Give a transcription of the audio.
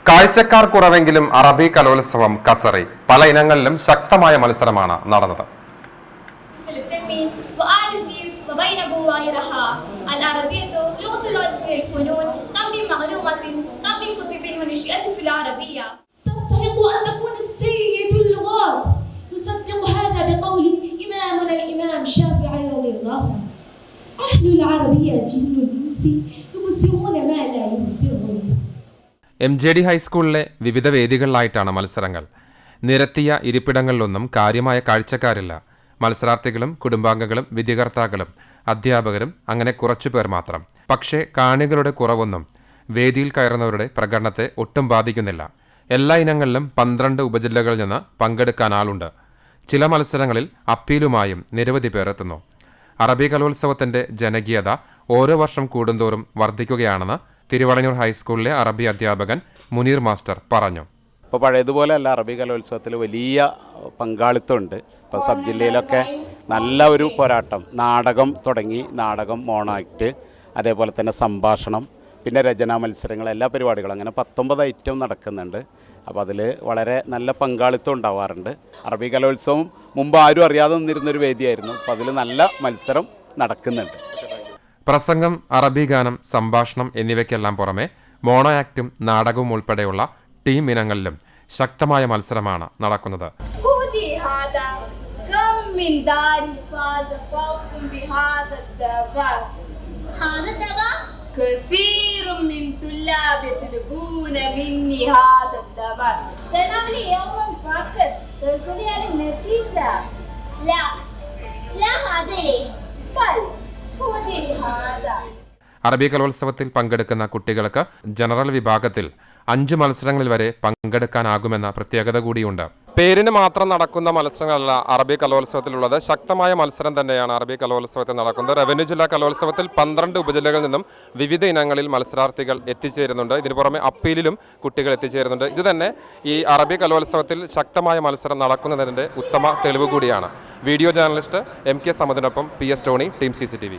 കാഴ്ചക്കാർ കുറവെങ്കിലും അറബി കലോത്സവം കസറി പല ഇനങ്ങളിലും ശക്തമായ മത്സരമാണ് നടന്നത്. MJD ഹൈസ്കൂളിലെ വിവിധ വേദികളിലായിട്ടാണ് മത്സരങ്ങൾ. നിരത്തിയ ഇരിപ്പിടങ്ങളിലൊന്നും കാര്യമായ കാഴ്ചക്കാരില്ല. മത്സരാർത്ഥികളും കുടുംബാംഗങ്ങളും വിധികർത്താക്കളും അധ്യാപകരും അങ്ങനെ കുറച്ചുപേർ മാത്രം. പക്ഷേ കാണികളുടെ കുറവൊന്നും വേദിയിൽ കയറുന്നവരുടെ പ്രകടനത്തെ ഒട്ടും ബാധിക്കുന്നില്ല. എല്ലാ ഇനങ്ങളിലും 12 ഉപജില്ലകളിൽ നിന്ന് പങ്കെടുക്കാൻ ആളുണ്ട്. ചില മത്സരങ്ങളിൽ അപ്പീലുമായും നിരവധി പേർ എത്തുന്നു. അറബി കലോത്സവത്തിന്റെ ജനകീയത ഓരോ വർഷം കൂടുന്തോറും വർദ്ധിക്കുകയാണെന്ന് തിരുവളഞ്ഞൂർ ഹൈസ്കൂളിലെ അറബി അധ്യാപകൻ മുനീർ മാസ്റ്റർ പറഞ്ഞു. ഇപ്പോൾ പഴയതുപോലെ അല്ല, അറബി കലോത്സവത്തിൽ വലിയ പങ്കാളിത്തമുണ്ട്. ഇപ്പോൾ സബ് ജില്ലയിലൊക്കെ നല്ല ഒരു പോരാട്ടം. നാടകം തുടങ്ങി, നാടകം, മോണോ ആക്ട്, അതേപോലെ തന്നെ സംഭാഷണം, പിന്നെ രചനാ മത്സരങ്ങൾ, എല്ലാ പരിപാടികളും അങ്ങനെ 19 ഐറ്റം നടക്കുന്നുണ്ട്. അപ്പോൾ അതിൽ വളരെ നല്ല പങ്കാളിത്തം ഉണ്ടാവാറുണ്ട്. അറബി കലോത്സവം മുമ്പ് ആരും അറിയാതെ നിന്നിരുന്നൊരു വേദിയായിരുന്നു. അപ്പോൾ അതിൽ നല്ല മത്സരം നടക്കുന്നുണ്ട്. പ്രസംഗം, അറബി ഗാനം, സംഭാഷണം എന്നിവയ്ക്കെല്ലാം പുറമെ മോണോ ആക്റ്റും നാടകവും ഉൾപ്പെടെയുള്ള ടീം ഇനങ്ങളിലും ശക്തമായ മത്സരമാണ് നടക്കുന്നത്. അറബി കലോത്സവത്തിൽ പങ്കെടുക്കുന്ന കുട്ടികൾക്ക് ജനറൽ വിഭാഗത്തിൽ 5 മത്സരങ്ങളിൽ വരെ പങ്കെടുക്കാനാകുമെന്ന പ്രത്യേകത കൂടിയുണ്ട്. പേരിന് മാത്രം നടക്കുന്ന മത്സരങ്ങളല്ല അറബി കലോത്സവത്തിലുള്ളത്. ശക്തമായ മത്സരം തന്നെയാണ് അറബി കലോത്സവത്തിൽ നടക്കുന്നത്. റവന്യൂ ജില്ലാ കലോത്സവത്തിൽ 12 ഉപജില്ലകളിൽ നിന്നും വിവിധ ഇനങ്ങളിൽ മത്സരാർത്ഥികൾ എത്തിച്ചേരുന്നുണ്ട്. ഇതിനു പുറമെ അപ്പീലിലും കുട്ടികൾ എത്തിച്ചേരുന്നുണ്ട്. ഇത് തന്നെ ഈ അറബി കലോത്സവത്തിൽ ശക്തമായ മത്സരം നടക്കുന്നതിൻ്റെ ഉത്തമ തെളിവ് കൂടിയാണ്. Video journalist MK സമദിനൊപ്പം PS Tony, team CCTV.